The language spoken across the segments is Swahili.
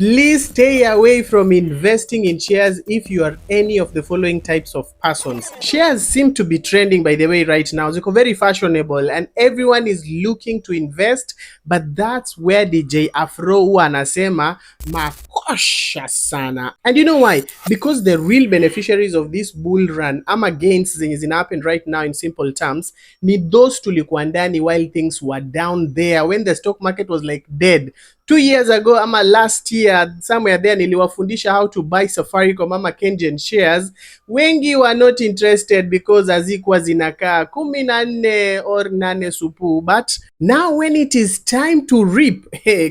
Please stay away from investing in shares if you are any of the following types of persons. Shares seem to be trending, by the way, right now. Ziko very fashionable and everyone is looking to invest, but that's where DJ Afro huwa anasema makosha sana. And you know why? Because the real beneficiaries of this bull run ama gains zenye zina happen right now, in simple terms, ni those tulikuwa ndani while things were down there when the stock market was like dead. 2 years ago ama last year somewhere there niliwafundisha how to buy Safaricom ama Kengen shares. Wengi were not interested because hazikuwa zinakaa 14 or 8 supu, but now when it is time to reap,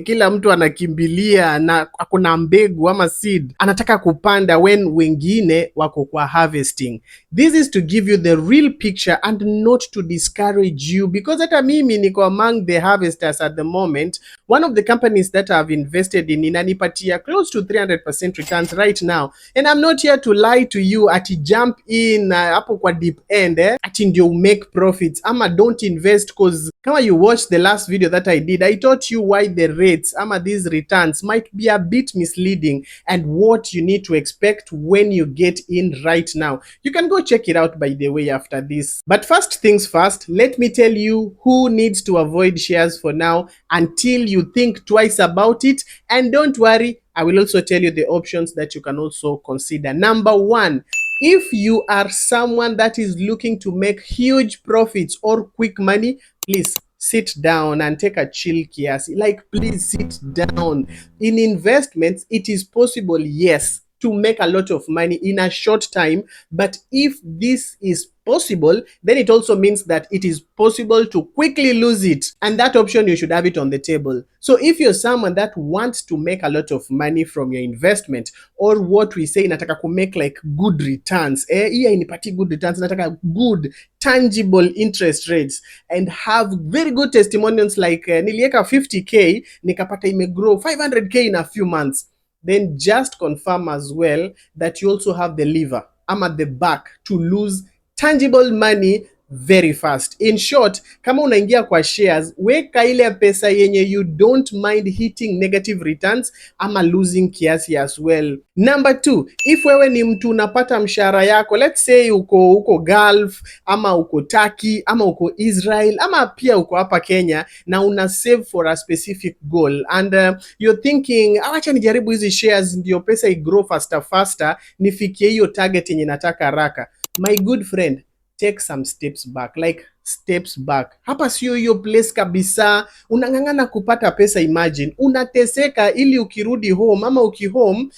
kila mtu anakimbilia na akuna mbegu ama seed anataka kupanda when wengine wako kwa harvesting. This is to give you the real picture and not to discourage you, because hata mimi niko among the harvesters at the moment. One of the companies that I've invested in inanipatia close to 300% returns right now, and I'm not here to lie to you ati jump in hapo kwa deep end ati ndio make profits ama don't invest, cause kama you watch the last video that I did, I taught you why the rates ama these returns might be a bit misleading and what you need to expect when you get in right now. You can go check it out, by the way, after this. But first things first, let me tell you who needs to avoid shares for now until you think twice about it. And don't worry, I will also tell you the options that you can also consider. Number one, if you are someone that is looking to make huge profits or quick money, please sit down and take a chill kiasi. Like, please sit down. In investments, it is possible, yes, to make a lot of money in a short time, but if this is possible, then it also means that it is possible to quickly lose it, and that option you should have it on the table. So if you're someone that wants to make a lot of money from your investment, or what we say nataka ku make like good returns, iya inipati good returns, nataka good tangible interest rates and have very good testimonials like nilieka 50k nikapata imegrow 500k in a few months, then just confirm as well that you also have the lever, I'm at the back to lose tangible money very fast. In short, kama unaingia kwa shares, weka ile pesa yenye you don't mind hitting negative returns ama losing kiasi as well. Number two, if wewe ni mtu unapata mshahara yako, let's say uko Gulf ama uko Turkey ama uko Israel ama pia uko hapa Kenya na una save for a specific goal and you're thinking acha nijaribu hizi shares ndio pesa igrow faster nifikie hiyo target yenye nataka haraka. My good friend, take some steps back, like steps back. Hapa sio hiyo place kabisa. Unang'ang'ana kupata pesa, imagine unateseka ili ukirudi home ama ukihome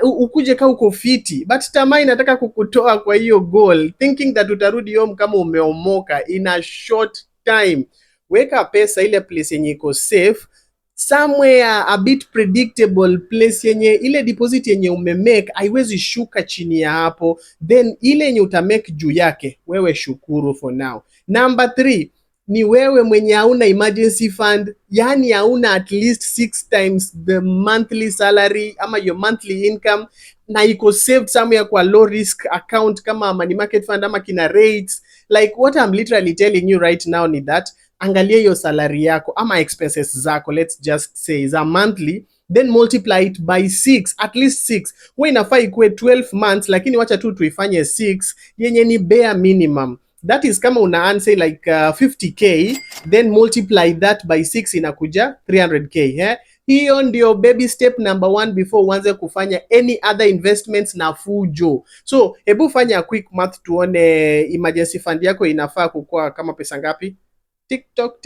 ukuje ka uko fiti, but tamaa inataka kukutoa kwa hiyo goal, thinking that utarudi home kama umeomoka in a short time. Weka pesa ile place yenye iko safe, somewhere a bit predictable, place yenye ile deposit yenye umemake haiwezi shuka chini ya hapo, then ile yenye utamake juu yake wewe shukuru for now. Number 3, ni wewe mwenye hauna emergency fund, yani hauna at least 6 times the monthly salary ama your monthly income na iko saved somewhere kwa low risk account kama money market fund ama kina rates. Like what I'm literally telling you right now ni that angalia hiyo salary yako ama expenses zako, let's just say za monthly, then multiply it by 6, at least 6. Huwa inafaa ikuwe 12 months, lakini wacha tu tuifanye 6 yenye ni bare minimum. That is kama una earn say like 50k, then multiply that by 6 inakuja 300k. Hiyo ndio baby step number 1 before uanze kufanya any other investments na fujo. So hebu fanya quick math tuone emergency fund yako inafaa kukua kama pesa ngapi? TikTok.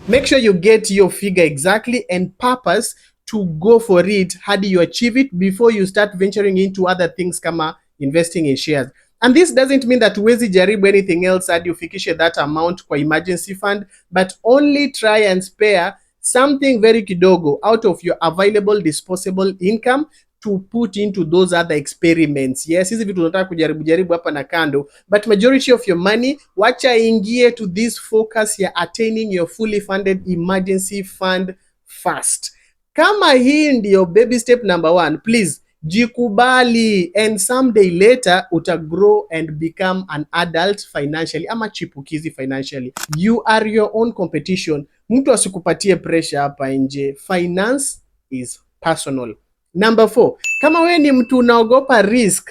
Make sure you get your figure exactly and purpose to go for it hadi you achieve it before you start venturing into other things kama investing in shares. And this doesn't mean that huwezi jaribu anything else hadi ufikishe that amount kwa emergency fund, but only try and spare something very kidogo out of your available disposable income to put into those other experiments. Yes, hizi vitu tunataka kujaribu hapa na kando, but majority of your money wacha ingie to this focus ya attaining your fully funded emergency fund first. Kama hii ndio baby step number 1, please Jikubali, and someday later uta grow and become an adult financially ama chipukizi financially. You are your own competition. Mtu asikupatie pressure hapa nje. Finance is personal. Number 4, kama we ni mtu unaogopa risk,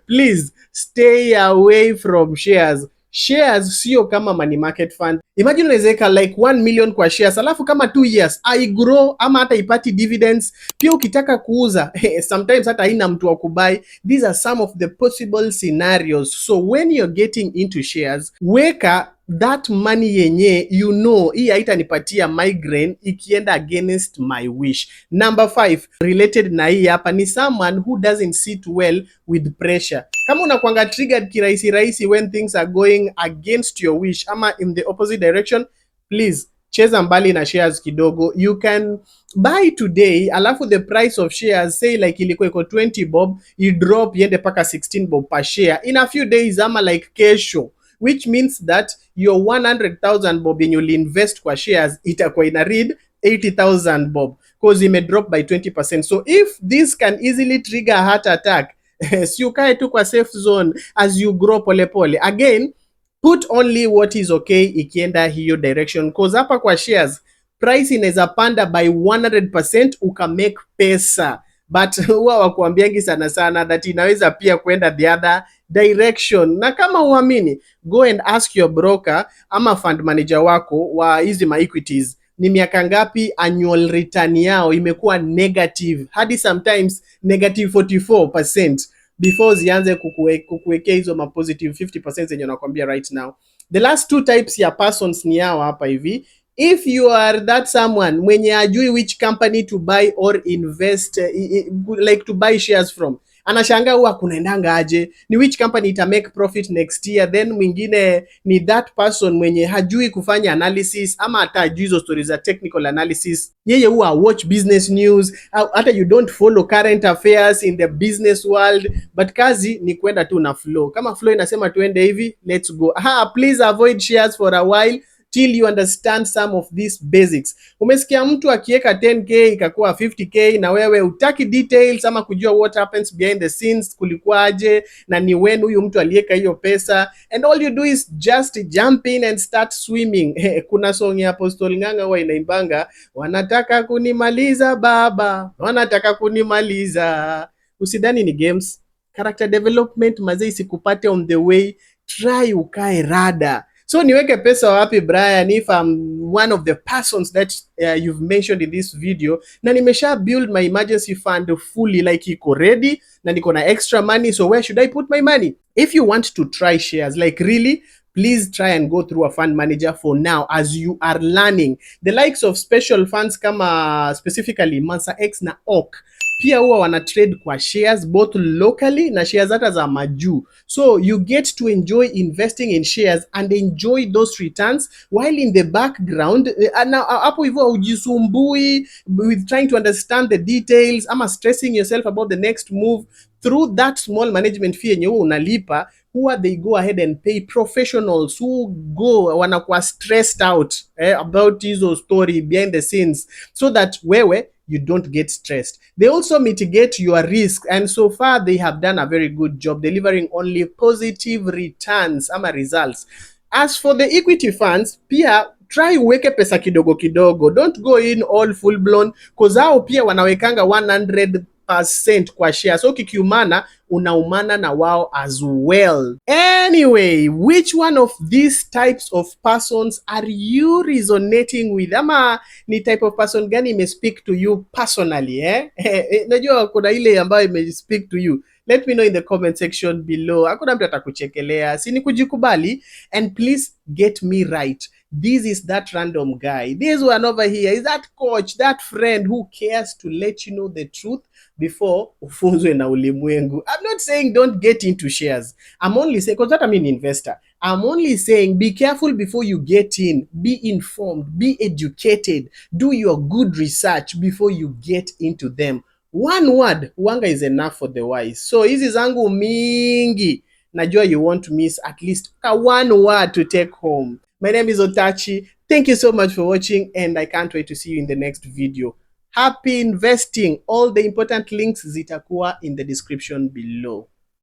please stay away from shares. Shares sio kama money market fund. Imagine unaweza like 1 million kwa shares, alafu kama 2 years I grow ama hata ipati dividends. Pia ukitaka kuuza, sometimes hata haina mtu wa kubuy. These are some of the possible scenarios. So when you're getting into shares, weka that money yenye you know hii haitanipatia migraine ikienda against my wish. Number 5, related na hii hapa, ni someone who doesn't sit well with pressure. Kama unakuanga triggered kirahisi rahisi when things are going against your wish ama in the opposite direction, please cheza mbali na shares kidogo. You can buy today, alafu the price of shares say like ilikuwa iko 20 bob, you drop iende paka 16 bob per share in a few days ama like kesho, which means that your 100,000 bob yenye you'll invest kwa shares itakuwa ina read 80,000 bob because ime drop by 20%. So if this can easily trigger a heart attack, si ukae tu kwa safe zone as you grow polepole. Again, put only what is okay ikienda hiyo direction, cause hapa kwa shares price inaweza panda by 100% uka make pesa, but huwa wakuambiangi sana sana that inaweza pia kwenda the other direction. Na kama uamini, go and ask your broker ama fund manager wako wa hizi ma equities ni miaka ngapi annual return yao imekuwa negative, hadi sometimes negative 44% before zianze kukuwekea hizo ma positive 50% zenye nakwambia right now. The last two types ya persons ni hao hapa hivi. If you are that someone mwenye ajui which company to buy or invest, like to buy shares from, anashangaa huwa kunaendanga aje, ni which company ita make profit next year. Then mwingine ni that person mwenye hajui kufanya analysis ama hata hajui hizo stories za technical analysis. Yeye huwa watch business news, hata you don't follow current affairs in the business world, but kazi ni kwenda tu na flow. Kama flow inasema tuende hivi, let's go. Please avoid shares for a while till you understand some of these basics. Umesikia mtu akiweka 10k ikakuwa 50k na wewe utaki details ama kujua what happens behind the scenes, kulikuwaje na ni when huyu mtu aliweka hiyo pesa, and all you do is just jump in and start swimming. Kuna song ya Apostle Nganga huwa inaimbanga, wanataka kunimaliza baba, wanataka kunimaliza. Usidhani ni games. Character development mazee isikupate on the way, try ukae rada. So niweke pesa wapi Brian if I'm one of the persons that you've mentioned in this video, na nimesha build my emergency fund fully, like iko ready na niko na extra money, so where should I put my money? If you want to try shares, like really, please try and go through a fund manager for now as you are learning. The likes of special funds kama specifically Mansa X na OC pia huwa wana trade kwa shares both locally na shares hata za majuu. So you get to enjoy investing in shares and enjoy those returns while in the background, na hapo hivyo ujisumbui with trying to understand the details ama stressing yourself about the next move. Through that small management fee yenye huwa unalipa, huwa they go ahead and pay professionals who go wanakuwa stressed out about hizo story behind the scenes, so that wewe you don't get stressed. They also mitigate your risk, and so far they have done a very good job delivering only positive returns ama results. As for the equity funds, pia try uweke pesa kidogo kidogo, don't go in all full blown, cause hao pia wanawekanga 100% kwa share, so kikiumana unaumana na wao as well. Anyway, which one of these types of persons are you resonating with? Ama ni type of person gani ime speak to you personally najua kuna ile ambayo ime speak to you. Let me know in the comment section below. Hakuna mtu atakuchekelea, si ni kujikubali. And please get me right, this is that random guy, this one over here is that coach, that friend who cares to let you know the truth before ufunzwe na ulimwengu. I'm not saying don't get into shares. I'm only saying, because I'm an investor, I'm only saying be careful before you get in. Be informed, be educated, do your good research before you get into them. One word, wanga is enough for the wise. So hizi zangu mingi, najua you want to miss at least one word to take home. My name is Otachi. Thank you so much for watching, and I can't wait to see you in the next video. Happy investing. All the important links zitakuwa in the description below.